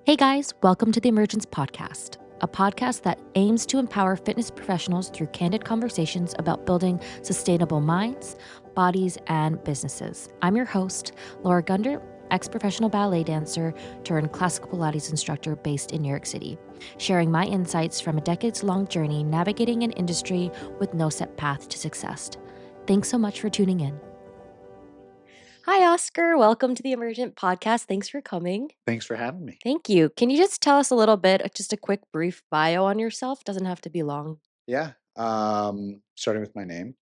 Hey guys, welcome to the Emergence podcast, a podcast that aims to empower fitness professionals through candid conversations about building sustainable minds, bodies, and businesses. I'm your host, Laura Gunder, ex-professional ballet dancer turned classical Pilates instructor based in New York City, sharing my insights from a decades-long journey navigating an industry with no set path to success. Thanks so much for tuning in. Hi, Oscar. Welcome to the Emergent podcast. Thanks for coming. Thanks for having me. Thank you. Can you just tell us a little bit, just a quick, brief bio on yourself? Doesn't have to be long. Yeah. Starting with my name.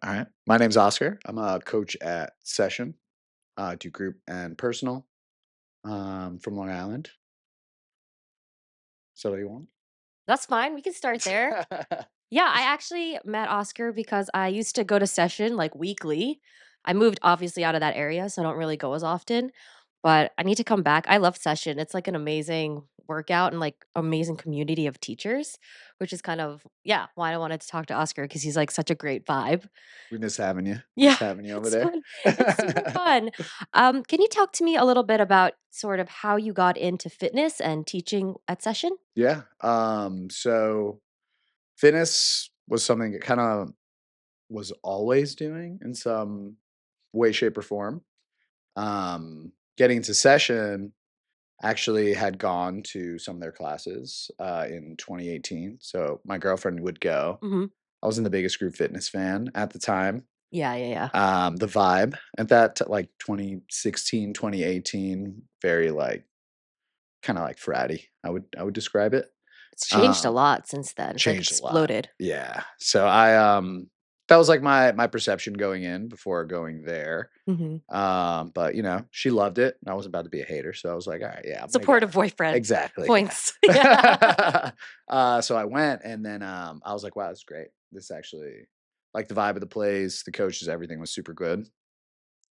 All right. My name's Oscar. I'm a coach at Session. Do group and personal. From Long Island. So what do you want? That's fine. We can start there. Yeah, I actually met Oscar because I used to go to session like weekly. I moved obviously out of that area, so I don't really go as often, but I need to come back. I love session. It's like an amazing workout and like amazing community of teachers, which is kind of, yeah, why I wanted to talk to Oscar because he's like such a great vibe. We miss having you. Yeah, Miss having you over it's there. fun. It's super fun. Can you talk to me a little bit about sort of how you got into fitness and teaching at session? Yeah. So fitness was something that kind of was always doing in some way, shape, or form. Getting to Session actually had gone to some of their classes in 2018. So my girlfriend would go. Hmm. I wasn't the biggest group fitness fan at the time. Yeah, yeah, yeah. The vibe at like 2016, 2018, very like kind of like fratty. I would describe it. It's changed a Um, lot since then. It's like Changed a lot. exploded. Yeah. So I that was like my perception going in before going there. Hmm. But she loved it, and I was about to be a hater, so I was like, all right, yeah, I'm gonna go. Supportive boyfriend Exactly. points. Yeah. Yeah. So I went, and then I was like, wow, this is great. This actually, like the vibe of the place, the coaches, everything was super good.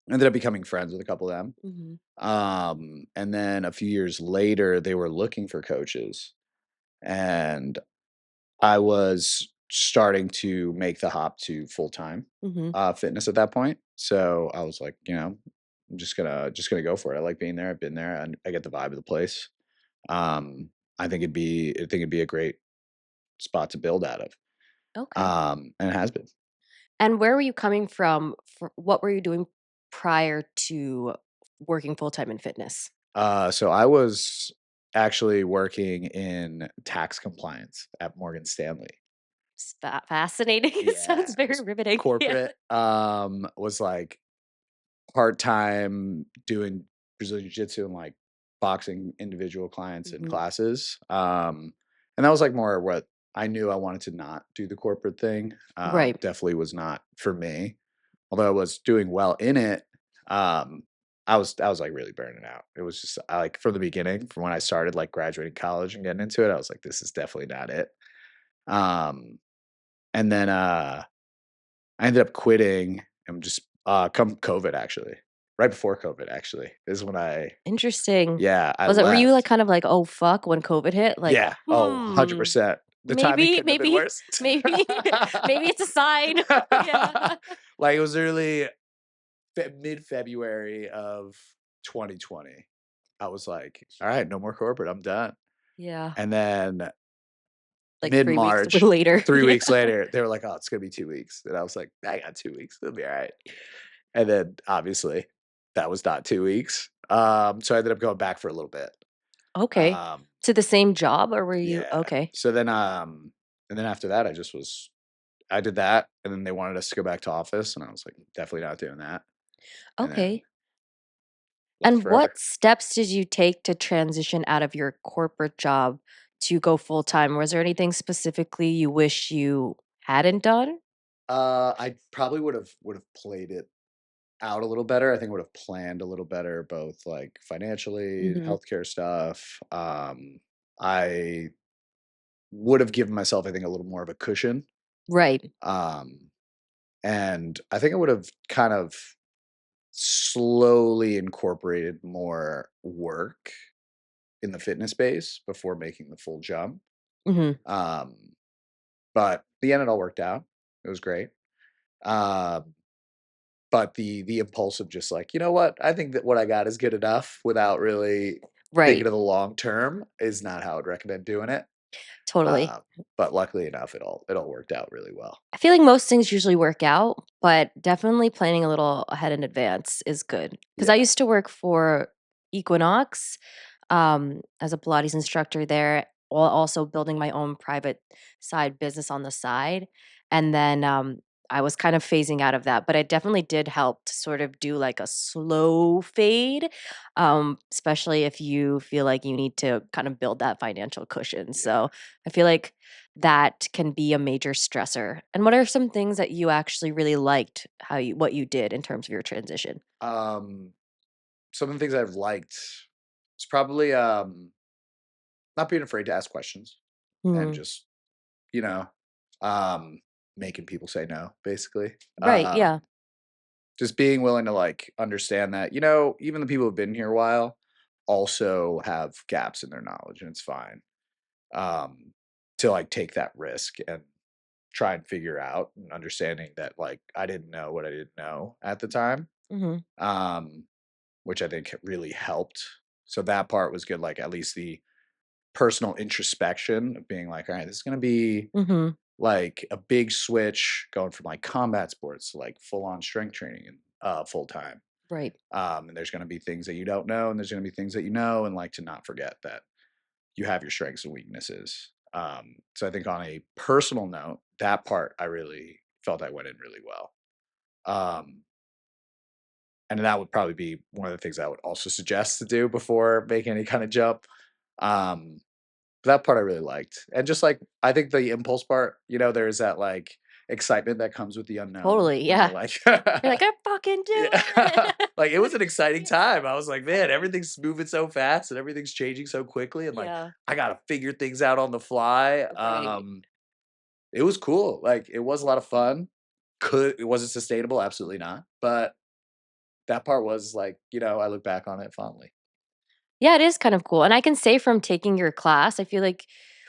Ended up becoming friends with a couple of them. Hmm. And then a few years later, they were looking for coaches, and I was starting to make the hop to full time Hmm. fitness at that point. So I was like, I'm just gonna go for it. I like being there. I've been there, and I get the vibe of the place. Um, I think it'd be a great spot to build out of. Okay. And it has been. And where were you coming from? What were you doing prior to working full time in fitness? So I was actually working in tax compliance at Morgan Stanley. Fascinating. It Yeah, sounds it very was riveting. Yeah. corporate. Was like part time doing Brazilian Jiu Jitsu and like boxing individual clients and Hmm. classes. And that was like more what I knew I wanted to not do the corporate thing. Right. Definitely was not for me. Although I was doing well in it, um, I was like really burning out. It was just like from the beginning, from when I started like graduating college and getting into it, I was like, this is definitely not it. Um, and then I ended up quitting and just come COVID actually. Right before COVID actually is when I Interesting. yeah, I Were you like left. kind of like, oh fuck, when COVID hit? Like, Yeah. Oh, 100%. The timing maybe, couldn't have been maybe, worse. maybe, maybe it's a sign. Yeah. Like it was early mid-February of 2020. I was like, all right, no more corporate. I'm done. Yeah. And then Like 3 weeks mid-March, later. 3 weeks Yeah. later, they were like, oh, it's gonna be 2 weeks. And I was like, I got 2 weeks. It'll be all right. And then obviously that was not 2 weeks. So I ended up going back for a little bit. Okay. Um, To the same job or were you yeah. okay. So then and then after that I did that, and then they wanted us to go back to office, and I was like, definitely not doing that. And then Okay. left And forever. what steps did you take to transition out of your corporate job to go full time? Was there anything specifically you wish you hadn't done? I probably would have played it out a little better. I think would have planned a little better, both like financially, Mhm. healthcare stuff. I would have given myself, I think, a little more of a cushion. Right. Um, and I think I would have kind of slowly incorporated more work in the fitness space before making the full jump. Mhm. Um, but the end, it all worked out. It was great. Um, but the impulse of just like, you know what? I think that what I got is good enough without really Right. thinking of the long term is not how I'd recommend doing it. Totally. Uh, but luckily enough, it all worked out really well. I feel like most things usually work out, but definitely planning a little ahead in advance is good. Because I Yeah, used to work for Equinox as a Pilates instructor there, while also building my own private side business on the side. And then I was kind of phasing out of that, but it definitely did help to sort of do like a slow fade, especially if you feel like you need to kind of build that financial cushion. yeah. So I feel like that can be a major stressor. And what are some things that you actually really liked what you did in terms of your transition? Um, some of the things I've liked is probably not being afraid to ask questions and Hmm. just you know um, making people say no, basically. Right. Yeah. Just being willing to like understand that even the people who've been here a while also have gaps in their knowledge, and it's fine um, to like take that risk and try and figure out and understanding that like I didn't know what I didn't know at the time, Hmm. um, which I think really helped. So that part was good. Like at least the personal introspection of being like, all right, this is going to be Hmm. like a big switch going from like combat sports to like full on strength training and full time. Right. And there's going to be things that you don't know, and there's going to be things that you know, and like to not forget that you have your strengths and weaknesses. So I think on a personal note, that part I really felt I went in really well. Um, and that would probably be one of the things I would also suggest to do before making any kind of jump. Um, that part I really liked. And just like I think the impulse part, there's that like excitement that comes with the unknown Totally. when you're Yeah. like You're like, I'm fucking doing yeah. it. Like it was an exciting Yeah. time. I was like, man, everything's moving so fast and everything's changing so quickly. And like Yeah. I gotta figure things out on the fly. Right. It was cool. Like it was a lot of fun. Was it sustainable? Absolutely not. But that part was like, I look back on it fondly. Yeah, it is kind of cool. And I can say from taking your class, I feel like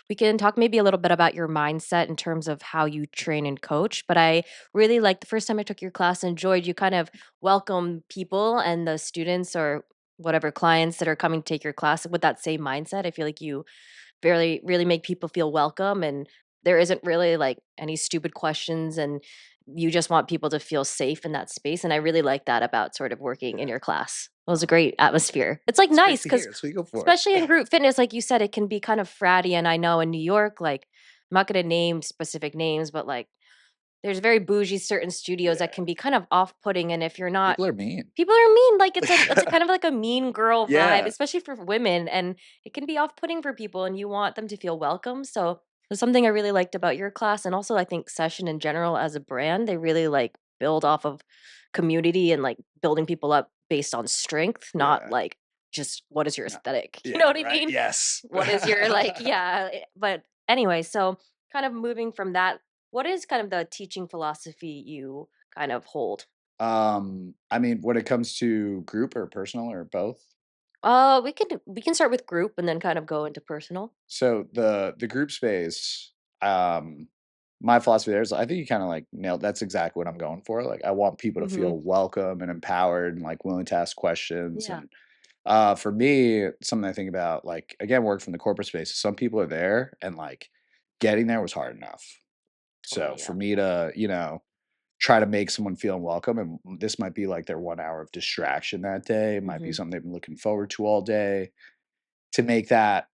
we can talk maybe a little bit about your mindset in terms of how you train and coach. But I really like the first time I took your class, enjoyed you kind of welcome people and the students or whatever clients that are coming to take your class with that same mindset. I feel like you really make people feel welcome, and there isn't really like any stupid questions, and you just want people to feel safe in that space, and I really like that about sort of working in Yeah. your class. It was a great atmosphere. It's like It's great nice to because hear. So we go for especially it. in group fitness, like you said, it can be kind of fratty, and I know in New York, like I'm not going to name specific names, but like there's very bougie certain studios that Yeah. can be kind of off-putting, and if you're not, People are mean. people are mean, like it's a kind of like a mean girl vibe, Yeah. especially for women, and it can be off-putting for people, and you want them to feel welcome. So that's something I really liked about your class, and also I think Session in general as a brand, they really like build off of community and like building people up based on strength, not Yeah. like just what is your No. aesthetic. You know Yeah, what I right. mean? Yes. What is your like, yeah. But anyway, so kind of moving from that, what is kind of the teaching philosophy you kind of hold? I mean, when it comes to group or personal or both. We can start with group and then kind of go into personal. So the group space, um, my philosophy there is I think you kind of like nailed that's exactly what I'm going for. Like I want people to Mhm. feel welcome and empowered and like willing to ask questions. Yeah, And for me, something I think about, like again, work from the corporate space. Some people are there and like getting there was hard enough. So totally, for yeah. me to, try to make someone feel welcome, and this might be like their 1 hour of distraction that day. It might be Mhm. something they've been looking forward to all day. To make that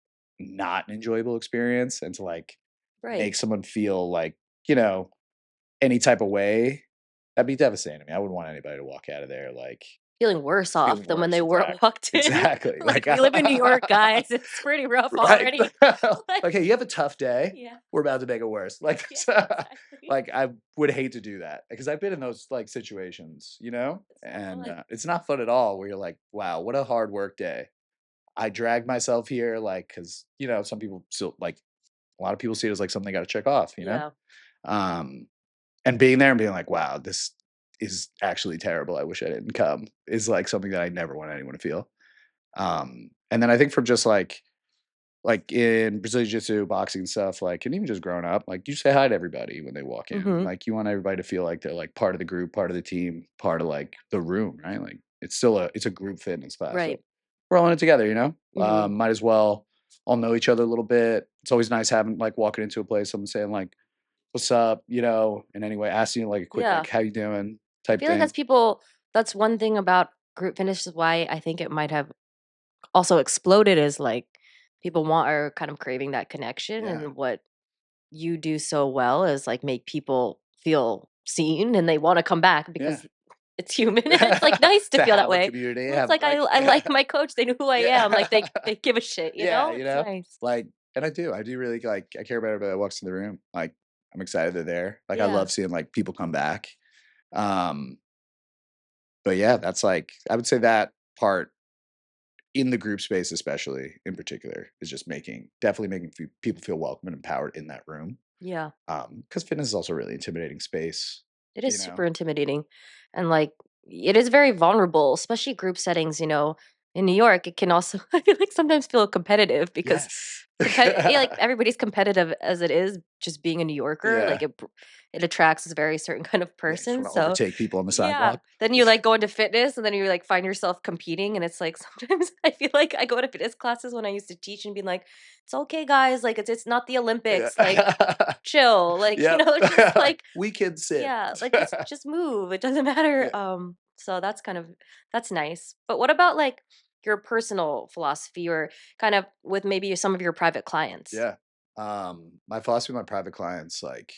not an enjoyable experience and to like Right. make someone feel like, you know, any type of way, that'd be devastating to me. I wouldn't want anybody to walk out of there like Feeling worse off feeling than when they worse. were Exactly. walked in. Exactly. Like, Like, we live in New York, guys. It's pretty rough right? already. Like, Like, hey, you have a tough day. yeah. We're about to make it worse. Like, Yeah, exactly. like I would hate to do that because I've been in those like situations, It's not and fun. it's not fun at all. Where you're like, wow, what a hard work day. I dragged myself here, like, because some people still like a lot of people see it as like something they got to check off. Yeah. Um, and being there and being like, wow, this is actually terrible. I wish I didn't come is like something that I never want anyone to feel. And then I think from just like in Brazilian Jiu-Jitsu, boxing and stuff, like, and even just growing up, like you say hi to everybody when they walk in. Mhm. Like you want everybody to feel like they're like part of the group, part of the team, part of like the room, right? Like it's still it's a group fitness class. So Right. we're all in it together, you know? Mhm. Might as well all know each other a little bit. It's always nice having like walking into a place, someone saying like, "What's up?" You know, in any way, asking you like a quick Yeah. like, "How you doing?" I type feel like thing. that's one thing about group fitness is why I think it might have also exploded is like people want are kind of craving that connection Yeah, and what you do so well is like make people feel seen and they want to come back yeah. because it's human and it's like nice to To feel that have a way. community, Well, it's have like like, I like my coach. They know who I am. Like yeah, they give a shit. You yeah, know, you it's know, nice. like, and I do really like. I care about everybody that walks in the room. Like, I'm excited they're there. Like, I Yeah. love seeing like people come back. Um, but yeah, that's like I would say that part in the group space, especially in particular, is just definitely making people feel welcome and empowered in that room. Yeah. Because fitness is also a really intimidating space, It you is super know. intimidating. And like it is very vulnerable, especially group settings, you know. In New York, it can also I feel like sometimes feel competitive because Yes. yeah, like everybody's competitive as it is just being a New Yorker. Yeah. Like it attracts a very certain kind of Yeah. Just person. want to So overtake people on the yeah. sidewalk. Then you like go into fitness and then you like find yourself competing. And it's like sometimes I feel like I go to fitness classes when I used to teach and be like, it's okay, guys. Like it's not the Yeah. Olympics. Like chill. Like, Yep. just like We can sit. yeah, like just move. It doesn't matter. Yeah. So that's nice. But what about like your personal philosophy or kind of with maybe some of your private clients? Yeah. My philosophy with my private clients, like,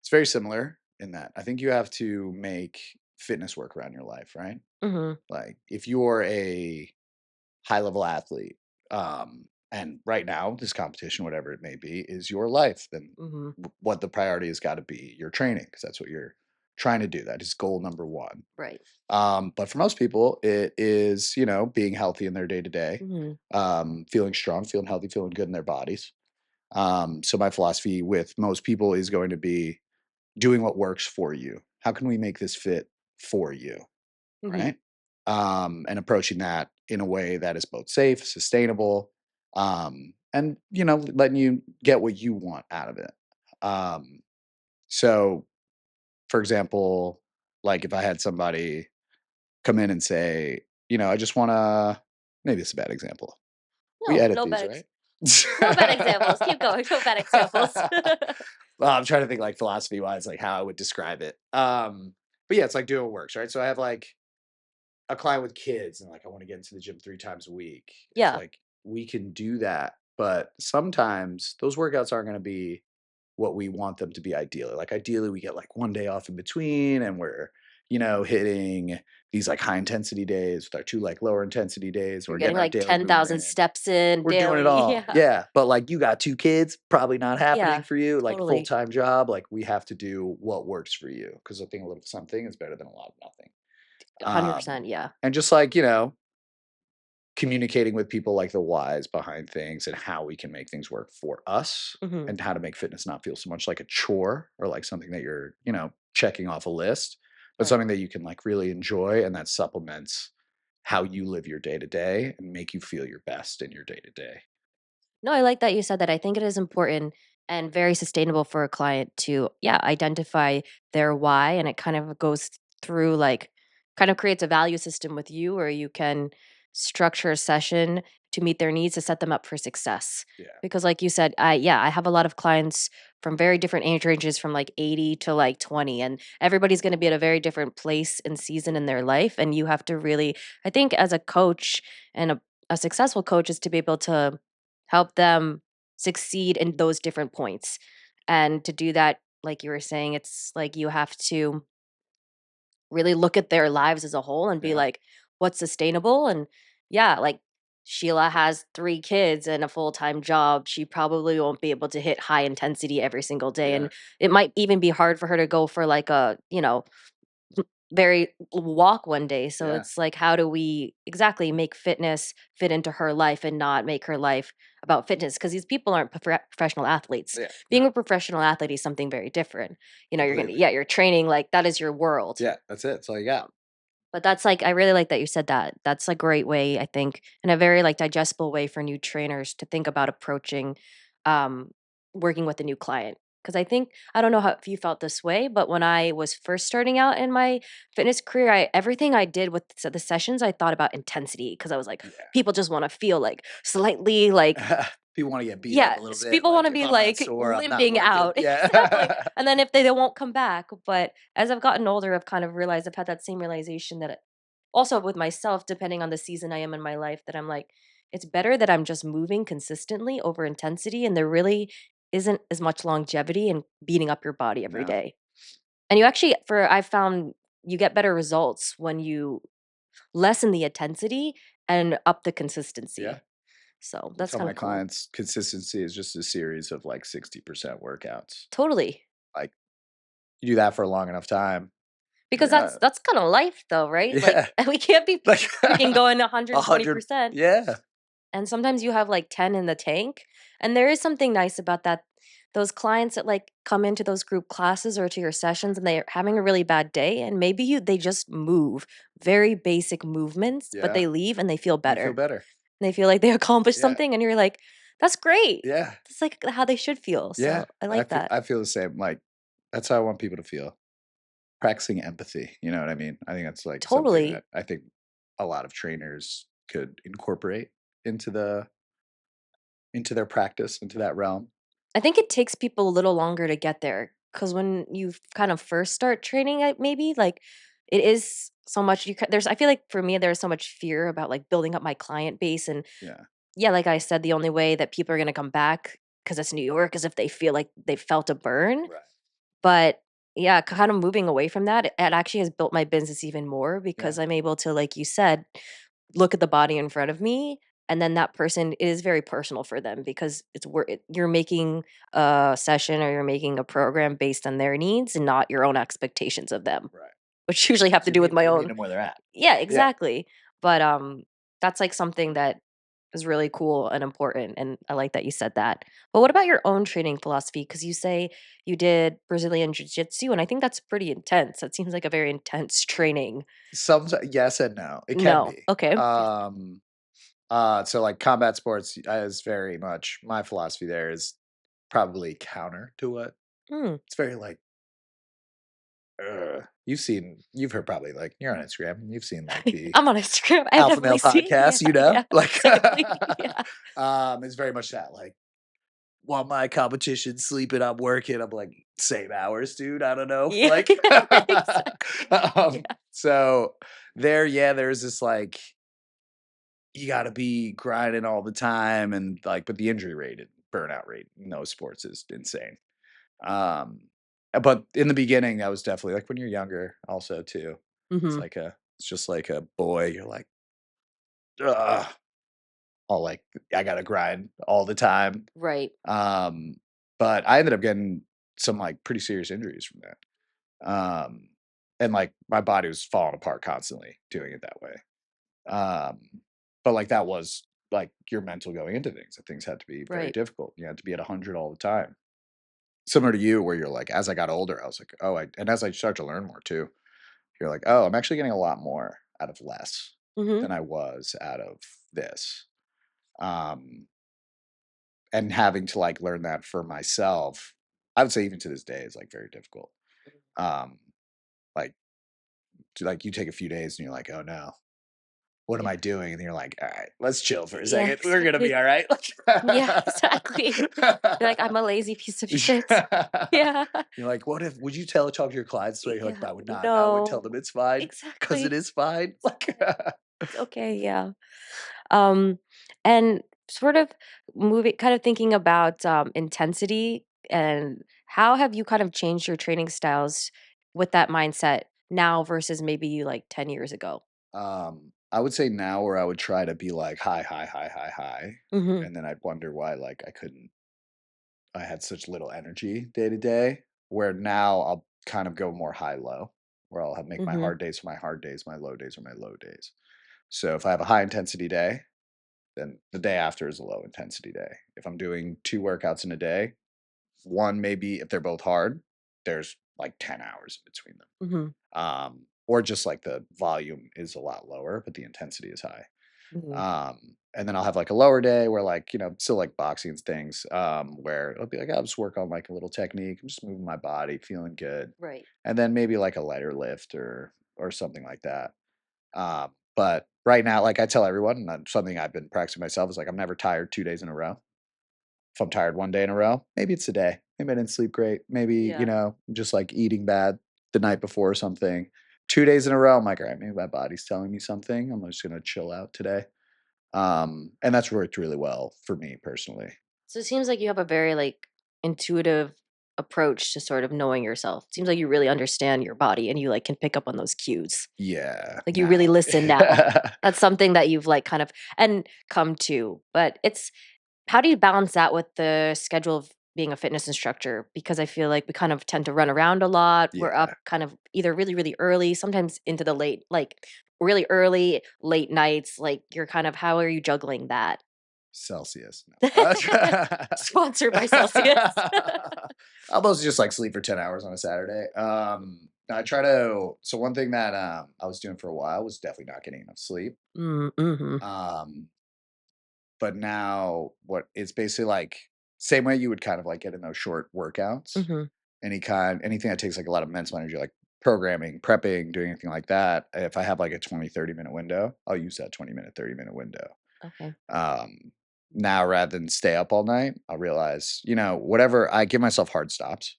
it's very similar in that I think you have to make fitness work around your life, right? Mhm. Like, if you're a high level athlete, and right now this competition, whatever it may be, is your life, then Mhm. what the priority has got to be your training, because that's what you're trying to do. That is goal number one. Right. But for most people, it is, you know, being healthy in their day to day, Mhm. feeling strong, feeling healthy, feeling good in their bodies. So my philosophy with most people is going to be doing what works for you. How can we make this fit for you? Mhm. Right. And approaching that in a way that is both safe, sustainable, and, you know, letting you get what you want out of it. Um, so for example, like if I had somebody come in and say, you know, I just want to, maybe it's a bad example. We No, edit these, right? no bad examples. Keep going. No bad examples. Well, I'm trying to think like philosophy wise, like how I would describe it. But yeah, it's like doing what works, right? So I have like a client with kids and like I want to get into the gym 3 times a week. It's Yeah. like we can do that, but sometimes those workouts aren't going to be what we want them to be ideally. Like ideally we get like 1 day off in between and we're, you know, hitting these like high intensity days with our two like lower intensity days. You're We're getting getting our like daily 10,000 movement in. steps in We're doing it daily. all. Yeah. Yeah. But like you got 2 kids, probably not happening Yeah. for you. Like Totally. full-time job. Like we have to do what works for you. Cause I think a little something is better than a lot of nothing. Um, 100%. Yeah. and just like, you know, communicating with people like the whys behind things and how we can make things work for us Mhm. and how to make fitness not feel so much like a chore or like something that you're, you know, checking off a list, but Right. something that you can like really enjoy and that supplements how you live your day to day and make you feel your best in your day to day. No, I like that you said that. I think it is important and very sustainable for a client to, yeah, identify their why. And it kind of goes through like, kind of creates a value system with you where you can structure a session to meet their needs to set them up for success. Yeah. Because, like you said, I have a lot of clients from very different age ranges from like 80 to like 20, and everybody's going to be at a very different place and season in their life. And you have to really, I think, as a coach and a successful coach, is to be able to help them succeed in those different points. And to do that, like you were saying, it's like you have to really look at their lives as a whole and be Yeah. like, what's sustainable? And yeah, like Sheila has 3 kids and a full time job. She probably won't be able to hit high intensity every single day. Yeah. And it might even be hard for her to go for like a, very walk one day. So Yeah. it's like, how do we exactly make fitness fit into her life and not make her life about fitness? Because these people aren't professional athletes. Yeah. No, Being a professional athlete is something very different. completely. Yeah, you're training like that is your world. Yeah. That's it. That's all you got. But that's like, I really like that you said that. That's a great way, I think, and a very like digestible way for new trainers to think about approaching um, working with a new client. Because I think, I don't know how if you felt this way, but when I was first starting out in my fitness career, everything I did with the sessions, I thought about intensity because I was like, Yeah. people just want to feel like slightly like, People want to get beat up yeah, a little bit. people want Like to if be I'm not like sore, I'm not limping working. out. Exactly. Yeah. And then if they won't come back. But as I've gotten older, I've kind of realized I've had that same realization that also with myself, depending on the season I am in my life, that I'm like, it's better that I'm just moving consistently over intensity. And there really isn't as much longevity in beating up your body every No. day. And you actually, I found you get better results when you lessen the intensity and up the Yeah. consistency. So I that's tell kind my of cool. clients consistency is just a series of like 60% workouts. Totally. Like you do that for a long enough time. Because Yeah. that's kind of life though, right? Like Yeah. we can't be Like freaking going a hundred. 120%. Yeah. And sometimes you have like 10 in the tank. And there is something nice about that. Those clients that like come into those group classes or to your sessions and they're having a really bad day and maybe they just move very basic movements, but Yeah. they leave and they feel They feel better. better. And they feel like they accomplished Yeah. something and you're like, that's great. Yeah. That's like how they should feel. Yeah. So I like that. I feel the same. Like that's how I want people to feel. Practicing empathy. You know what I mean? I think that's like something that Totally. I think a lot of trainers could incorporate into into their practice, into that realm. I think it takes people a little longer to get there because when you kind of first start training, maybe like it is so much. There's, I feel like for me, there's so much fear about like building up my client base. And Yeah. yeah, like I said, the only way that people are going to come back because it's New York is if they feel like they felt a burn. Right. But yeah, kind of moving away from that, it actually has built my business even more Yeah. because I'm able to, like you said, look at the body in front of me. And then that person, it is very personal for them because you're making a session or you're making a program based on their needs and not your own expectations of them, Right. which usually have to do with my You meet own. them where they're at. Yeah, Yeah. exactly. But that's like something that is really cool and important. And I like that you said that. But what about your own training philosophy? Because you say you did Brazilian Jiu Jitsu, and I think that's pretty intense. That seems like a very intense training. Some yes and no. It can No. be. Okay. So like combat sports is very much my philosophy there is probably counter to what Hmm. it's very like you've heard probably like you're on Instagram, you've seen like the I'm on Instagram. I Alpha Male definitely see. Yeah, podcast, you know? yeah, Like exactly. Yeah. it's very much that like while my competition's sleeping, I'm working. I'm like, same hours, dude. I don't know. Yeah. Like Exactly. Yeah. so there, yeah, there's this like you gotta be grinding all the time and like but the injury rate and burnout rate in those sports is insane. Um but in the beginning, I was definitely like when you're younger also too. It's Mhm. like it's just like a boy, you're like, ugh, all like I gotta grind all the time. Right. Um, but I ended up getting some like pretty serious injuries from that. And like my body was falling apart constantly doing it that way. Um, but like that was like your mental going into things. That things had to be very Right. difficult. You had to be at 100 all the time. Similar to you, where you're like, as I got older, I was like, and as I start to learn more too, you're like, oh, I'm actually getting a lot more out of less Mhm. than I was out of this. Um, and having to like learn that for myself, I would say even to this day is like very difficult. Um, like like you take a few days and you're like, oh no, what am Yeah. I doing? And you're like, all right, let's chill for a Yeah, second. We're gonna be exactly. all right. Yeah, exactly. You're like, "I'm a lazy piece of shit." Yeah. You're like, what if would you talk to your clients this way? You're like, Yeah. I would not. I would tell them No. it's fine because it Exactly. is fine. It's Like fine. It's okay, yeah. Um, and sort of moving kind of thinking about, intensity and how have you kind of changed your training styles with that mindset now versus maybe, like, 10 years ago? I would say now where I would try to be like high, high, high, high, high. Mhm. And then I'd wonder why like I had such little energy day to day, where now I'll kind of go more high low, where I'll make my Mhm. hard days for my hard days, my low days are my low days. So if I have a high intensity day, then the day after is a low intensity day. If I'm doing two workouts in a day, one maybe if they're both hard, there's like 10 hours in between them. Mhm. Or just like the volume is a lot lower, but the intensity is high. Mhm. And then I'll have like a lower day where like, still like boxing and things, where it'll be like, I'll just work on like a little technique. I'm just moving my body, feeling good. Right. And then maybe like a lighter lift or something like that. But right now, like I tell everyone, and something I've been practicing myself is like I'm never tired 2 days in a row. If I'm tired one day in a row, maybe it's a day. Maybe I didn't sleep great. Maybe, Yeah. just like eating bad the night before or something. 2 days in a row, I'm like, all right, maybe my body's telling me something. I'm just gonna chill out today. And that's worked really well for me personally. So it seems like you have a very like intuitive approach to sort of knowing yourself. It seems like you really understand your body and you like can pick up on those cues. Yeah, Like you really now. listen now. That's something that you've like kind of and come to. But it's how do you balance that with the schedule of being a fitness instructor? Because I feel like we kind of tend to run around a lot. We're up Yeah, kind of either really, really early, sometimes into the late, like really early, late nights. Like you're kind of, how are you juggling that? Celsius. No. Sponsored by Celsius. I'll mostly just like sleep for 10 hours on a Saturday. I try to, so one thing that I was doing for a while was definitely not getting enough sleep. Mm-hmm. Um, but now what it's basically like same way you would kind of like get in those short workouts, Mm-hmm. anything that takes like a lot of mental energy, like programming, prepping, doing anything like that. If I have like a 20-30 minute window, I'll use that 20-minute, 30-minute window. Okay. Um, Now rather than stay up all night, I'll realize, whatever I give myself hard stops.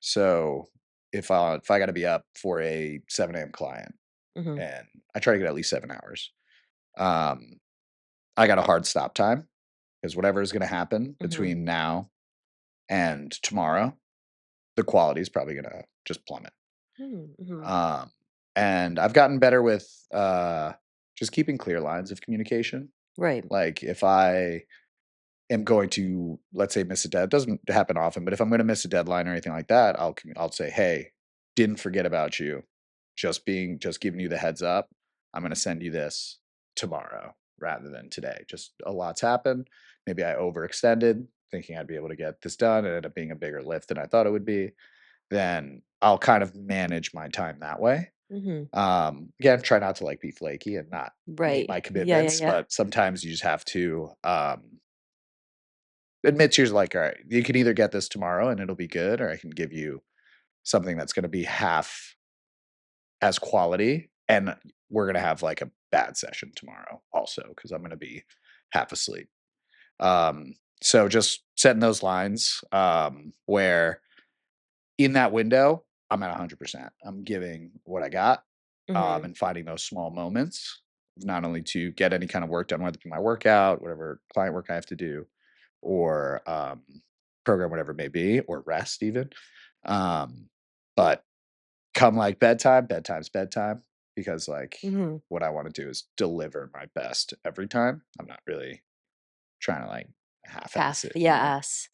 So if I got to be up for a 7 a.m. client Mm-hmm. and I try to get at least 7 hours, um, I got a hard stop time because whatever is going to happen Mm-hmm. between now and tomorrow, the quality is probably going to just plummet. Mm-hmm. Um, and I've gotten better with just keeping clear lines of communication. Right. Like if I am going to, let's say, miss a dead, doesn't happen often, but if I'm going to miss a deadline or anything like that, I'll say, hey, didn't forget about you. Just giving you the heads up. I'm going to send you this tomorrow rather than today. Just a lot's happened. Maybe I overextended, thinking I'd be able to get this done. It ended up being a bigger lift than I thought it would be. Then I'll kind of manage my time that way. Mm-hmm. Again, try not to like be flaky and not meet Right. my Yeah, yeah, commitments, yeah. but sometimes you just have to admit to yourself, like, all right, you can either get this tomorrow and it'll be good, or I can give you something that's going to be half as quality, and we're going to have like a bad session tomorrow also because I'm going to be half asleep. So just setting those lines where in that window, I'm at 100%. I'm giving what I got, Mm-hmm. and finding those small moments, not only to get any kind of work done, whether it be my workout, whatever client work I have to do, or program, whatever it may be, or rest even. Um, but come like bedtime, bedtime's bedtime, because like Mm-hmm. what I want to do is deliver my best every time. I'm not really trying to like half-ass Half, it, yeah, ass.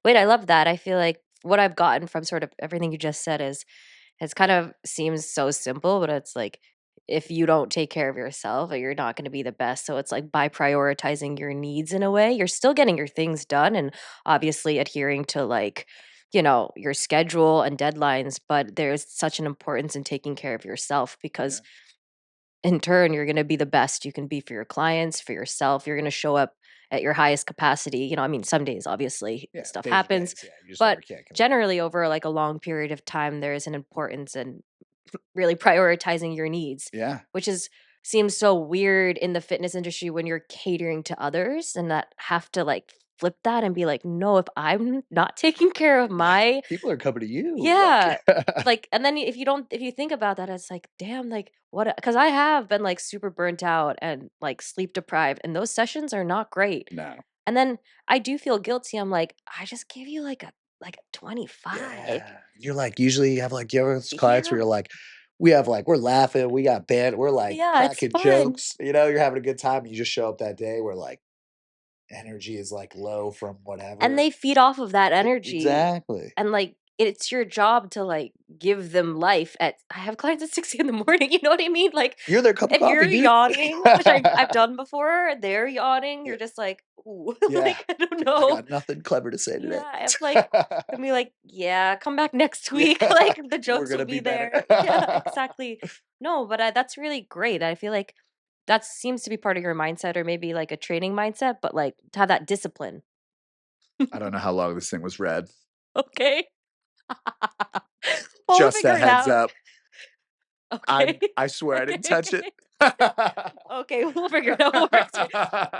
Wait, I love that. I feel like what I've gotten from sort of everything you just said is it's kind of seems so simple, but it's like if you don't take care of yourself, you're not going to be the best. So it's like by prioritizing your needs in a way, you're still getting your things done and obviously adhering to like, your schedule and deadlines, but there's such an importance in taking care of yourself Yeah. because in turn, you're gonna be the best you can be for your clients, for yourself. You're gonna show up at your highest capacity. I mean, some days obviously Yeah. stuff Days are happens, days. Yeah. You just never but can't control. generally over like a long period of time, there is an importance in really prioritizing your needs, Yeah. which is seems so weird in the fitness industry when you're catering to others and that have to like flip that and be like, no, if I'm not taking care of Yeah. my People are coming to you. yeah. Like, Like, and then if you think about that, it's like, damn, like because I have been like super burnt out and like sleep deprived, and those sessions are not great. no. And then I do feel guilty. I'm like, I just gave you like a 25. Yeah. You're like, usually you have like, you have those clients where Yeah. you're like, we have like, we're laughing, we got band, we're like Yeah, it's cracking fun. jokes, you're having a good time. You just show up that day where like energy is like low from And whatever. they feed off of that energy, Exactly. and, like, it's your job to, like, give them life at I have clients at 6 in the morning, you know what I mean? Like, You're their cup of if you're coffee, dude. yawning, which I've done before, they're yawning, Yeah. you're just like, "Ooh," Yeah. like, I don't I know. got nothing clever to say today. Yeah, I have, like gonna be like, "Yeah, come back next week," Yeah. like, the We're jokes will gonna be be better. there. Yeah, exactly. No, but, that's really great. I feel like that seems to be part of your mindset or maybe like a training mindset, but like to have that discipline. I don't know how long this thing was read. Okay. Well, we'll Just a figure it heads out. up. Okay. I swear I Okay, didn't touch it. okay. Okay, we'll figure it out.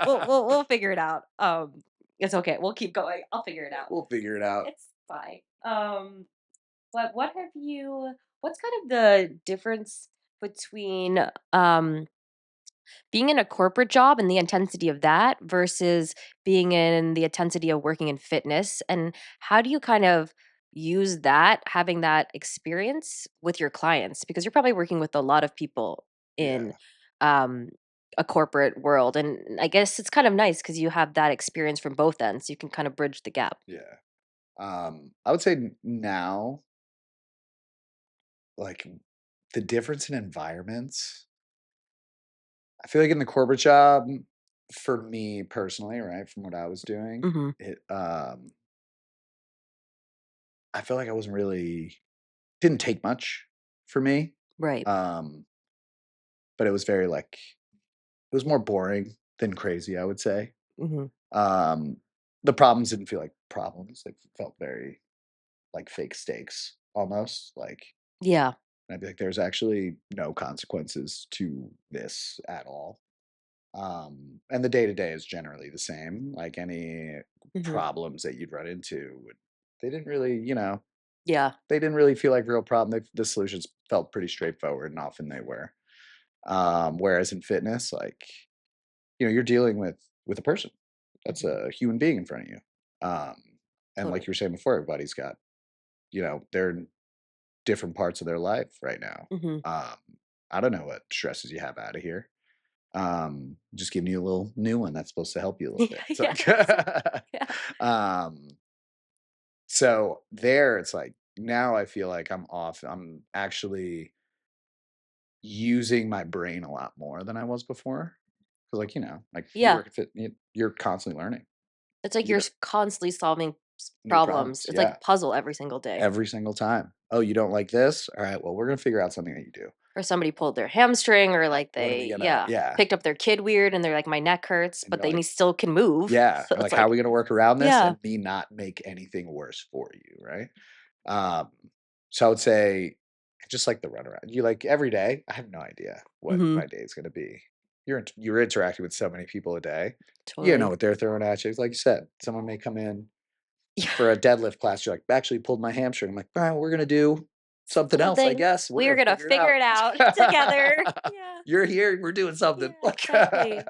We'll figure it out. It's okay. We'll keep going. I'll figure it out. We'll figure it out. It's fine. But what's kind of the difference between being in a corporate job and the intensity of that versus being in the intensity of working in fitness? And how do you kind of use that, having that experience with your clients? Because you're probably working with a lot of people in Yeah, um, a corporate world. And I guess it's kind of nice because you have that experience from both ends. You can kind of bridge the gap. yeah. I would say now, like the difference in environments. I feel like in the corporate job, for me personally, right, from what I was doing, Hmm. it I feel like I wasn't really didn't take much for me. Right. Um, but it was very like it was more boring than crazy, I would say. Hmm. Um, the problems didn't feel like problems. They felt very like fake stakes almost. Like Yeah. I'd be like, there's actually no consequences to this at all. And the day to day is generally the same. Like any Hmm. problems that you'd run into, they didn't really, you know, Yeah. they didn't really feel like real problem. The solutions felt pretty straightforward, and often they were. Whereas in fitness, like you're dealing with a person. That's Hmm. a human being in front of you. Um, and like Totally. you were saying before, everybody's got they're in different parts of their life right now. Hmm. Um, I don't know what stresses you have out of here. Just giving you a little new one that's supposed to help you a little Yeah. bit. It's Yeah. like, Yeah. um, so there, it's like now I feel like I'm off. I'm actually using my brain a lot more than I was before. Because, like like you Yeah. work at fit, you're constantly learning. It's like You you're got constantly solving new problems. problems, It's like yeah, a puzzle every single day. every single time. Oh, you don't like this? All right, well, we're gonna figure out something that you do. Or somebody pulled their hamstring or like What are we they gonna? yeah, Yeah, picked up their kid weird and they're like, "My neck hurts," and but you're they like, still can move. yeah, So and it's like, how are like we gonna work around this yeah. and me not make anything worse for you, right? Um, so I would say just like the runaround. You like every day, I have no idea what Mhm. my day is gonna be. You're interacting with so many people a day. You don't know Totally. what they're throwing at you. Like you said, someone may come in Yeah. for a deadlift class. You're like, actually pulled my hamstring. I'm like, all right, we're gonna do something else, I Something. guess. We're We're gonna gonna figure it figure out. it out together. Yeah. You're here, we're doing something. Yeah, Like exactly.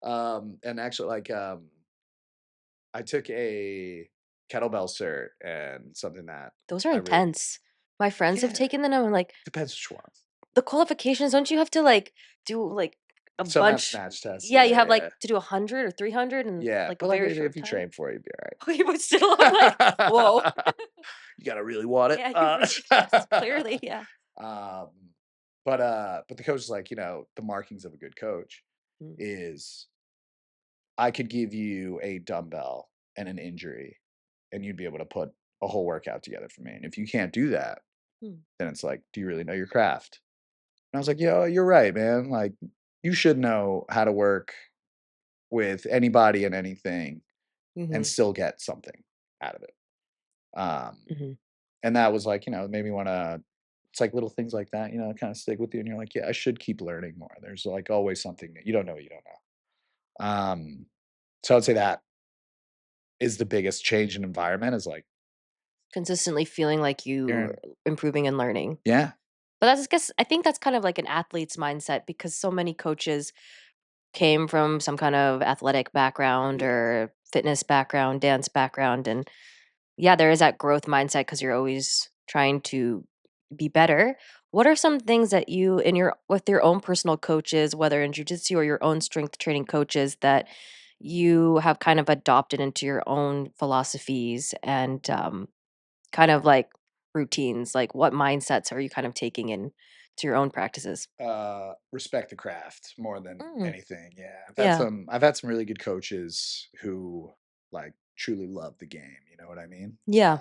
and actually I took a kettlebell cert and something that Those are I really intense. My friends have yeah, taken them and I'm like, depends which one. the qualifications, don't you have to like do like a Some have bunch? snatch tests, Yeah, you have yeah. like to do 100 or 300 in Yeah, like a but, like, very if short you time. train for it, you'd be Okay, but still, I'm like, whoa. alright. You gotta really want it. Yeah, you really, yes, clearly, yeah. Um, but the coach is like, the markings of a good coach Mm, is I could give you a dumbbell and an injury, and you'd be able to put a whole workout together for me, and if you can't do that, mm, then it's like, "Do you really know your craft?" And I was like, "Yeah, you're right, man, like, you should know how to work with anybody and anything and mhm, still get something out of it." Um, mhm. and that was like, it made me wanna it's like little things like that, kinda stick with you, and you're like, "Yeah, I should keep learning more." There's, like, always something that you don't know what you don't know. So I'd say that is the biggest change in environment is, like, Consistently feeling like you're you in improving and learning. yeah, But that's, I guess, I think that's kind of like an athlete's mindset because so many coaches came from some kind of athletic background yeah. or fitness background, dance background, and yeah, there is that growth mindset because you're always trying to be better. What are some things that you in your with your own personal coaches, whether in jujitsu or your own strength training coaches, that you have kind of adopted into your own philosophies and kind of like routines? Like what mindsets are you kind of taking in to your own practices? Respect the craft more than Mm, anything, yeah. yeah. I've had some really good coaches who, like, truly love the game, you know what I mean? Yeah.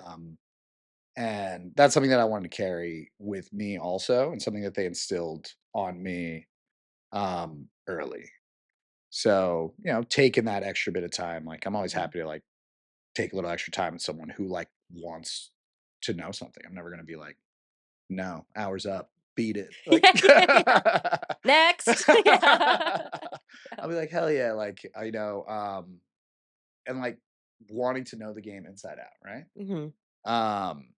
And that's something that I wanted to carry with me also, and something that they instilled on me, early. So, taking that extra bit of time, like I'm always Mhm. happy to like take a little extra time with someone who like wants to know something. I'm never gonna be like, no, hours up, beat it. Like Yeah, yeah, yeah. Next. Yeah. I'll be like, hell yeah, like and like wanting to know the game inside out, right? Mhm. Um,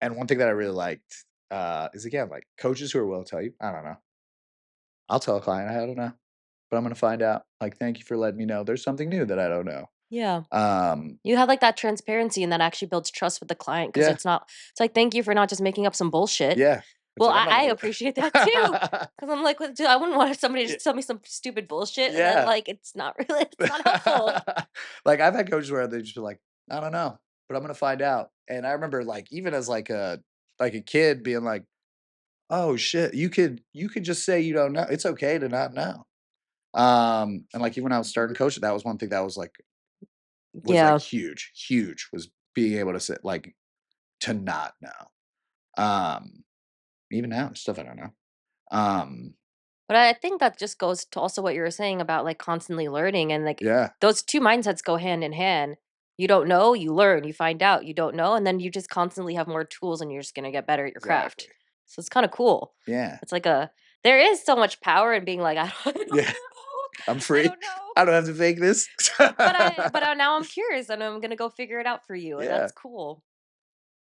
and one thing that I really liked is again like coaches who are will tell you, I don't know. I'll tell a client I don't know, but I'm gonna find out. Like, thank you for letting me know there's something new that I don't know. Yeah. Um, You have, like, that transparency, and that actually builds trust with the client because yeah, it's like, "Thank you for not just making up some bullshit." yeah. It's Well, like I'm not I gonna appreciate that too, because 'cause I'm like, "What dude, I wouldn't want somebody to Yeah, just tell me some stupid bullshit, and then, yeah. like, it's not really it's not helpful." Like, I've had coaches where they just be like, "I don't know, but I'm gonna find out." And I remember, like, even as, like a kid being like, "Oh, shit, you could just say you don't know. It's okay to not know." And, like, even when I was starting coaching, that was one thing that was, like, Yeah. huge, huge, was being able to say like, to not know. Um, even now, stuff I don't know. Um, But I think that just goes to also what you were saying about, like, constantly learning and, like, yeah, those 2 mindsets go hand in hand. You don't know, you learn, you find out, you don't know, and then you just constantly have more tools and you're just gonna get better at your exactly. craft. So it's kinda cool. Yeah, It's like a there is so much power in being like, I don't know. yeah. I'm I free. don't know. I don't have to fake this. Now I'm curious and I'm gonna go figure it out for you, and Yeah. that's cool.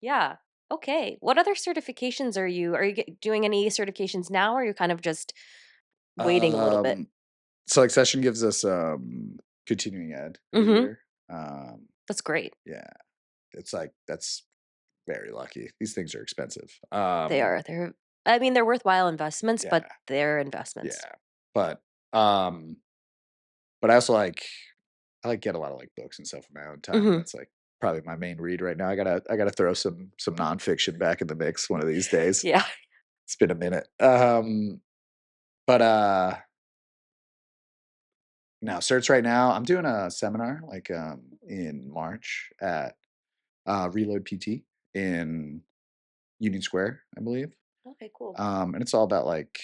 Yeah. Okay. What other certifications are you doing any certifications now, or are you kind of just waiting a little bit? Um, so, like, Session gives us, continuing ed every Mhm. year. That's great. Yeah, it's like that's very lucky. These things are expensive. They are. I mean, they're worthwhile investments, Yeah, but they're investments. yeah. But, um, but I also I get a lot of, like, books and stuff in my own time. Mhm. That's, like, probably my main read right now. I gotta throw some nonfiction back in the mix one of these days. Yeah. It's been a minute. But, no, certs right now, I'm doing a seminar, like, in March at, Reload PT in Union Square, I believe. Okay, cool. And it's all about, like,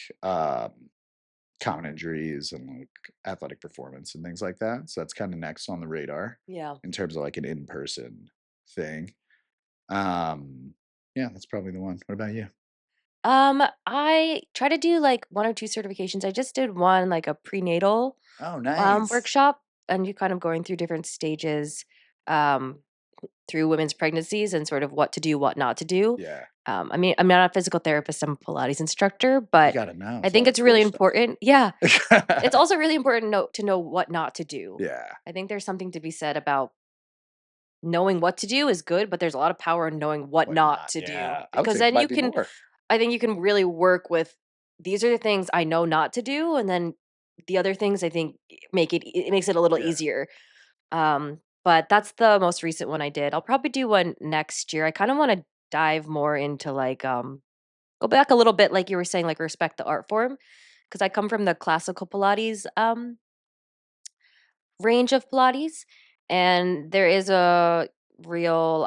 common injuries and, like, athletic performance and things like that. So that's kinda next on the radar Yeah. in terms of, like, an in-person thing. Um, yeah, that's probably the one. What about you? I try to do like 1 or 2 certifications. I just did one, like a prenatal Oh, nice. workshop, and you're kind of going through different stages um through women's pregnancies and sort of what to do, what not to do. Yeah. I mean, I'm not a physical therapist, I'm a Pilates instructor, You but gotta know. I It's a think lot of it's cool really stuff. important. Yeah. It's also really important to know what not to do. Yeah. I think there's something to be said about knowing what to do is good, but there's a lot of power in knowing what What not not? to do Yeah. I would because say it then you might be can more. I think you can really work with these are the things I know not to do, and then the other things I think it makes it a little Yeah. easier. But that's the most recent one I did. I'll probably do one next year. I kind of want to dive more into like go back a little bit like you were saying like respect the art form because I come from the classical Pilates range of Pilates, and there is a real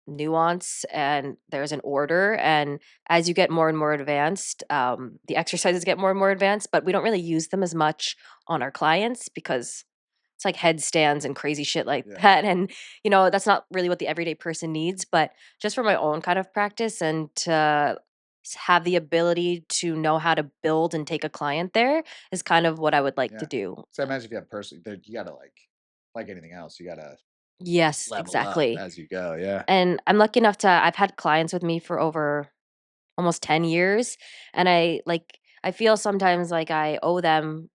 nuance and there's an order. And as you get more and more advanced, the exercises get more and more advanced, but we don't really use them as much on our clients because it's like headstands and crazy shit like Yeah. that. And, that's not really what the everyday person needs. But just for my own kind of practice and to have the ability to know how to build and take a client there is kind of what I would like to Yeah. do. So I imagine if you have person there you gotta like anything else, you gotta Yes, level up exactly. as you go, yeah. And I'm lucky enough to I've had clients with me for over almost 10 years, and I feel sometimes like I owe them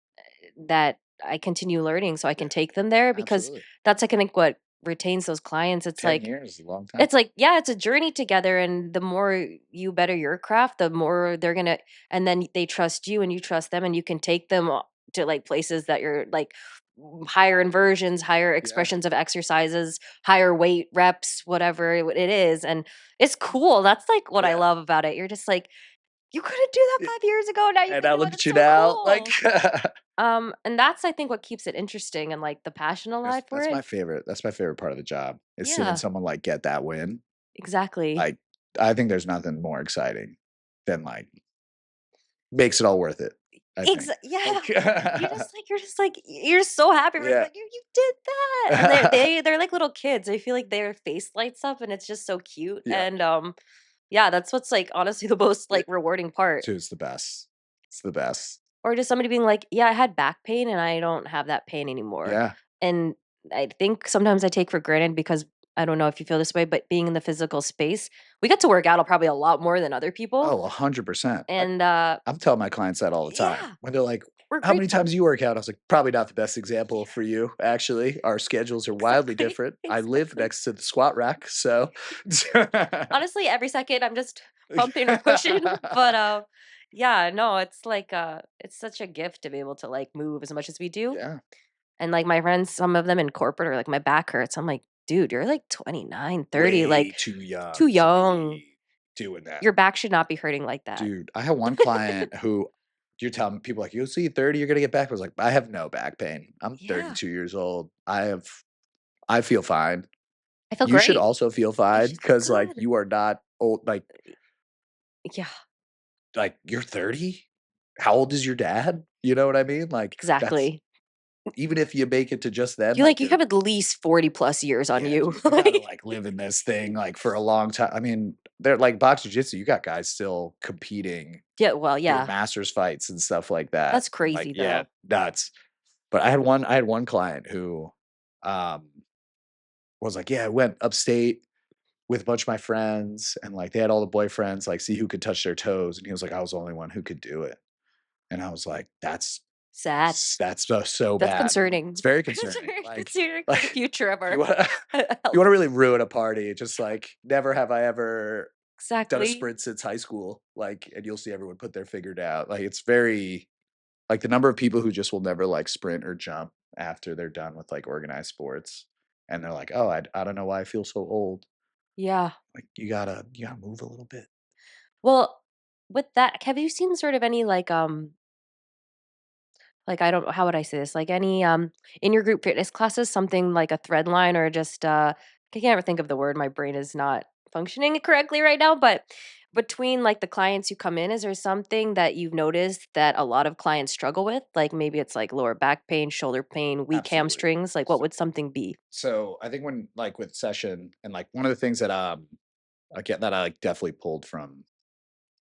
that I continue learning so I Yeah, can take them there because absolutely. that's I think what retains those clients. 10 years is a long time. It's like, yeah, it's a journey together, and the more you better your craft, the more they're gonna and then they trust you and you trust them, and you can take them to, like, places that you're, like, higher inversions, higher Yeah, expressions of exercises, higher weight reps, whatever it is, and it's cool. That's, like, what I yeah. love about it. You're just like, "You couldn't do that Yeah, 5 years ago, now you and can now do it. look at It's you so now, like cool." And that's, I think, what keeps it interesting and, like, the passion That's alive for that's it. my favorite part of the job, is seeing Yeah, someone, like, get that win. exactly. Like, I think there's nothing more exciting than, like, makes it all worth it. I think. Yeah. Like You're so happy. You're yeah. like, you did that. And they're like little kids. I feel like their face lights up and it's just so cute. Yeah. And yeah, that's what's like honestly the most like It rewarding part. Dude, it's the best. It's the best. Or just somebody being like, "Yeah, I had back pain and I don't have that pain anymore." Yeah. And I think sometimes I take for granted because I don't know if you feel this way, but being in the physical space, we get to work out probably a lot more than other people. Oh, 100%. And I'm telling my clients that all the time. yeah, When they're like, we're "How many times grateful. do you work out?" I was like, "Probably not the best example for Yeah, you, actually. Our schedules are wildly exactly. different. I live Exactly. next to the squat rack, so" Honestly, every second I'm just pumping or pushing, but yeah, no, it's like it's such a gift to be able to like move as much as we do. Yeah. And like my friends, some of them in corporate are like my back hurts. I'm like, "Dude, you're like 29, 30, Way like too too young to young. be doing that. Your back should not be hurting like that." Dude, I had one client who you're telling people like, "You'll see 30, you're gonna get back." I was like, "I have no back pain. I'm Yeah. 32 years old. I feel fine. I feel You should great. also feel You fine should feel because like good. you are not old Yeah, like you're 30? How old is your dad? You know what I mean? Like that's exactly. even if you make it to just then, You like like you you're have at least 40 plus years on yeah, you. dude, you gotta Like, like live in this thing like for a long time. I mean, they're like box jiu-jitsu, you got guys still competing, yeah, well, doing yeah. masters fights and stuff like that. That's And like, crazy yeah, though. nuts. But I had one client who um was like, "Yeah, I went upstate with a bunch of my friends and like they had all the boyfriends, like see who could touch their toes." And he was like, "I was the only one who could do it." And I was like, Sad. that's so, so That's bad. concerning. It's very It's concerning. very Like concerning for the like future of if you our wanna if you health. wanna really ruin a party, just like never have I ever done a Exactly. sprint since high school, like, and you'll see everyone put their figure down. Like it's very like the number of people who just will never like sprint or jump after they're done with like organized sports. And they're like, "Oh, I don't know why I feel so old." Yeah. Like you gotta move a little bit. Well, with that, have you seen sort of any like I don't how would I say this? Like any in your group fitness classes, something like a thread line or just I can't ever think of the word. My brain is not functioning correctly right now, but between like the clients who come in, is there something that you've noticed that a lot of clients struggle with? Like maybe it's like lower back pain, shoulder pain, weak Absolutely. hamstrings. Like what would something be? So I think when like with session and like one of the things that again that I like definitely pulled from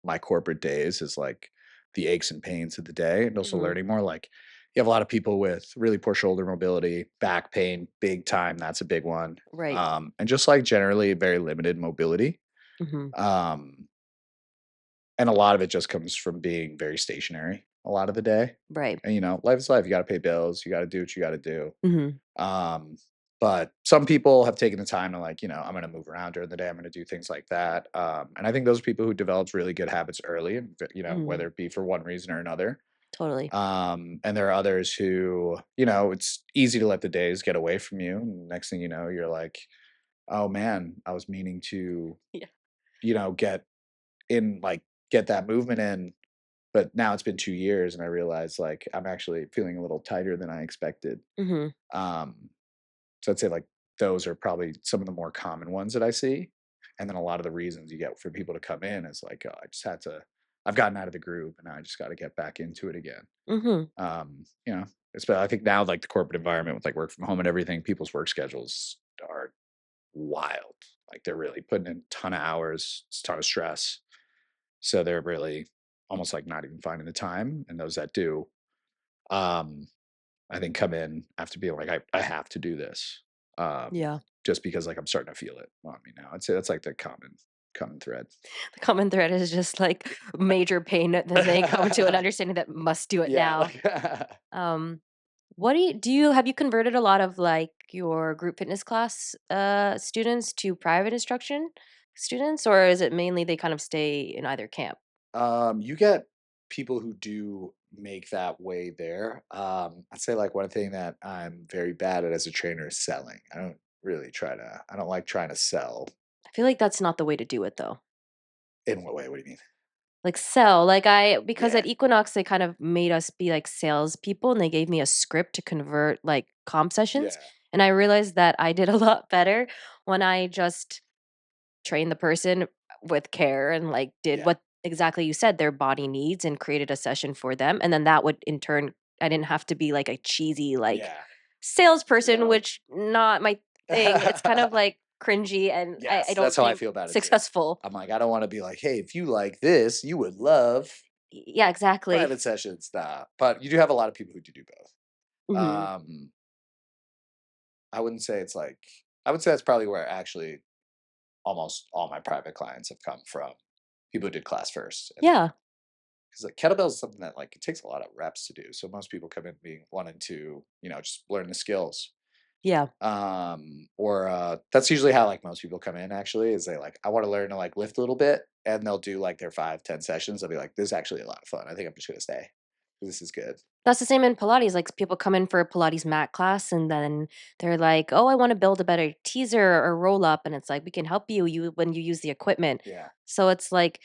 my corporate days is like the aches and pains of the day and also Hmm. learning more like you have a lot of people with really poor shoulder mobility, back pain, big time, that's a big one. Right. And just like generally very limited mobility. Hmm. Um and a lot of it just comes from being very stationary a lot of the day. Right. And you know, life is life. You got to pay bills, you got to do what you got to do. Hmm. Um, but some people have taken the time to like, you know, I'm going to move around during the day. I'm going to do things like that. And I think those are people who developed really good habits early, and you know, Hmm. whether it be for one reason or another. Totally. And there are others who, you know, it's easy to let the days get away from you. And next thing you know, you're like, oh man, I was meaning to, Yeah. you know, in like get that movement in, but now it's been 2 years, and I realize like I'm actually feeling a little tighter than I expected. Hmm. Um, So I'd say like those are probably some of the more common ones that I see. And then a lot of the reasons you get for people to come in is like, oh, I've gotten out of the groove and I just got to get back into it again. Hmm. You know, I think now like the corporate environment with like work from home and everything, people's work schedules are wild. Like they're really putting in a ton of hours, it's a ton of stress. So they're really almost like not even finding the time. And those that do, um, I think come in after being like, I have to do this. Yeah. Just because like I'm starting to feel it on me now. I'd say that's like the common thread. The common thread is just like major pain, then they come to an understanding that must do it Yeah, now. like Um, what do you have you converted a lot of like your group fitness class students to private instruction students, or is it mainly they kind of stay in either camp? you get people who do make that way there. I'd say like one thing that I'm very bad at as a trainer is selling. I don't like trying to sell. I feel like that's not the way to do it though. In what way? What do you mean? Like sell, like I because Yeah. at Equinox they kind of made us be like salespeople and they gave me a script to convert like comp sessions. Yeah. And I realized that I did a lot better when I just trained the person with care and like did Yeah. what exactly you said, their body needs and created a session for them. And then that would in turn, I didn't have to be like a cheesy, like Yeah. salesperson, No. which not my thing. It's kind of like cringy and I Yes, don't that's how I think feel about it too. successful. I'm like, I don't want to be like, hey, if you like this, you would love Yeah, exactly. private sessions. Nah. But you do have a lot of people who do both. Mhm. I wouldn't say it's like, I would say that's probably where actually almost all my private clients have come from. People who did class first. Yeah. Because like kettlebells is something that like it takes a lot of reps to do. So most people come in being wanting to, just learn the skills. Yeah. Or that's usually how like most people come in actually is they like, I want to learn to like lift a little bit, and they'll do like their 5-10 sessions. They'll be like, this is actually a lot of fun. I think I'm just gonna stay. This is good. That's the same in Pilates. Like people come in for a Pilates mat class and then they're like, "Oh, I want to build a better teaser or roll up." And it's like, "We can help you when you use the equipment." Yeah. So it's like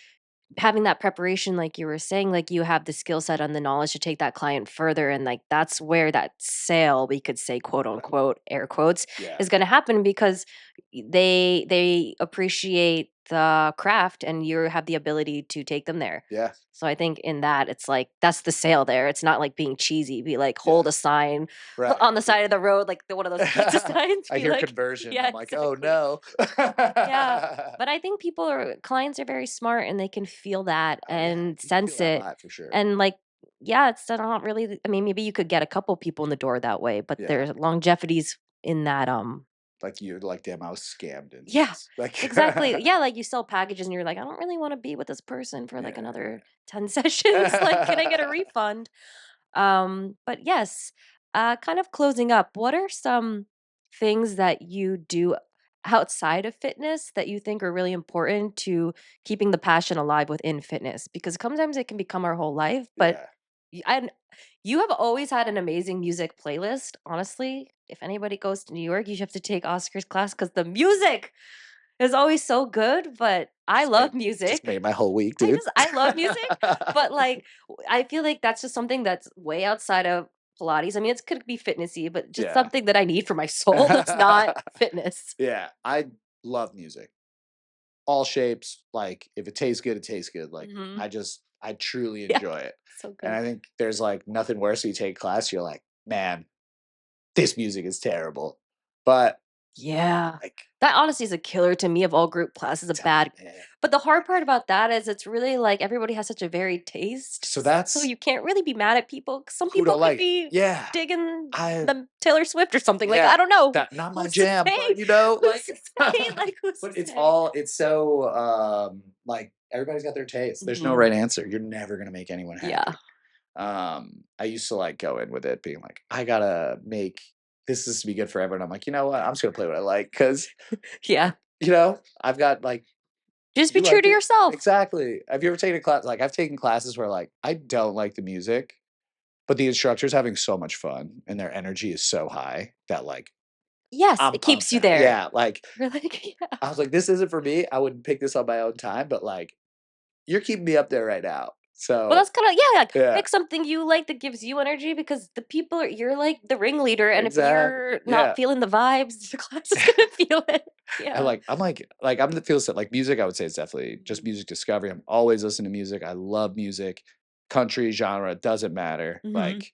having that preparation, like you were saying, like you have the skill set and the knowledge to take that client further. And like that's where that sale, we could say, quote unquote, air quotes, Yeah. is going to happen because they appreciate the craft and you have the ability to take them there. Yeah. So I think in that it's like that's the sale there. It's not like being cheesy. Be like hold a sign Right. on the side of the road, like one of those pizza signs. I Be hear like, conversion. yeah, I'm like, oh exactly. no. Yeah, but I think clients are very smart and they can feel that Oh yeah. and You can feel sense that it. vibe for sure. And like, yeah, it's not really. I mean, maybe you could get a couple people in the door that way, but Yeah. there's longevities in that. Like you're like, damn, I was scammed. And Yeah, like exactly. Yeah, like you sell packages and you're like, I don't really want to be with this person for like Yeah. another 10 sessions. Like, can I get a refund? But yes, kind of closing up, what are some things that you do outside of fitness that you think are really important to keeping the passion alive within fitness? Because sometimes it can become our whole life, but Yeah. and you have always had an amazing music playlist. Honestly, if anybody goes to New York, you should have to take Oscar's class because the music is always so good. But I love Just music. made my whole week, dude. I love music, but like I feel like that's just something that's way outside of Pilates. I mean, it could be fitnessy, but just Yeah. something that I need for my soul that's not fitness. Yeah. I love music. All shapes. Like if it tastes good, it tastes good. Like Mhm. I truly Yeah, enjoy it. so And good. I think there's like nothing worse. You take a class, you're like, man, this music is terrible. But Yeah. like, That honestly is a killer to me of all group classes, a bad. man. But the hard part about that is it's really like everybody has such a varied taste. So So that's you can't really be mad at people. 'Cause some who people don't could like. be Yeah. digging I the Taylor Swift or something. Like, Yeah, I don't know. that not my Who's to jam, say? but Who's to say? Like, who's to but it's say? so like everybody's got their taste. There's no Mhm. right answer. You're never gonna make anyone happy. Yeah. I used to like go in with it being like, I gotta make this is to be good for everyone. I'm like, you know what? I'm just gonna play what I like because Yeah. I've got like Just be you true like to it yourself. exactly. Have you ever taken a class? Like I've taken classes where like I don't like the music, but the instructor's having so much fun and their energy is so high that like Yes, I'm it pumped keeps you now. there. Yeah, like You're like, yeah. I was like, this isn't for me. I wouldn't pick this on my own time, but like you're keeping me up there right now. Well, So that's kind of yeah. Like, yeah, pick something you like that gives you energy because the people are you're like the ringleader, and if exactly. you're not Yeah. feeling the vibes, the class is gonna feel it. And Yeah. like I'm the feel set like music, I would say it's definitely just Mhm. music discovery. I'm always listening to music. I love music. Country genre, doesn't matter. Mhm. Like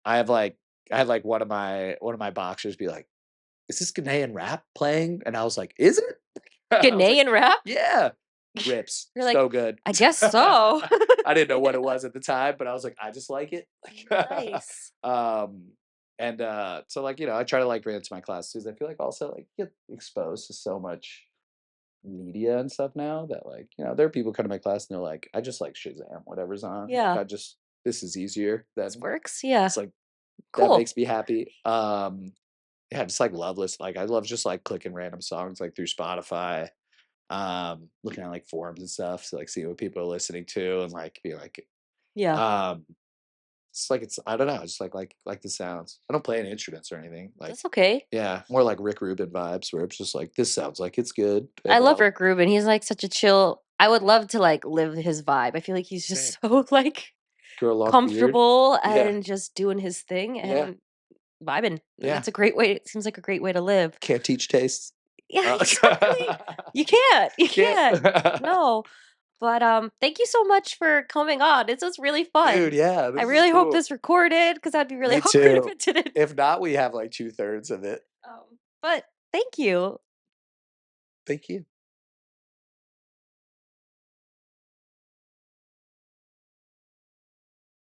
I have like I had like one of my boxers be like, is this Ghanaian rap playing? And I was like, is it? I was like, Ghanaian rap. yeah. Rips. You're like, So good. I guess so. I didn't know what it Yeah. was at the time, but I was like, I just like it. Nice. And so like, I try to like bring it to my classes. I feel like also like get exposed to so much media and stuff now that like, there are people come to my class and they're like, I just like Shazam, whatever's on. Like Yeah. this is easier This than works. Yeah. it's like that Cool. makes me happy. Yeah, just like love list. Like I love just like clicking random songs like through Spotify, looking at like forums and stuff to like see what people are listening to and like be like, Yeah. um, it's I don't know, I just like the sounds. I don't play any instruments or anything. Like That's okay. yeah, more like Rick Rubin vibes where it's just like this sounds like it's good. I And then love I'll Rick Rubin. He's like such a chill. I would love to like live his vibe. I feel like he's same. just so like Grow a long beard. comfortable Yeah, and just doing his thing yeah, and vibing. And yeah. that's a great way. It seems like a great way to live. Can't teach tastes. Yeah, Uh, exactly. You can't. You can't. can't. No. But thank you so much for coming on. This was really fun. Dude, yeah, I this is really hope cool. this recorded because that'd be really Me awkward if too. it didn't. If not, we have like 2/3 of it. But thank you. Thank you.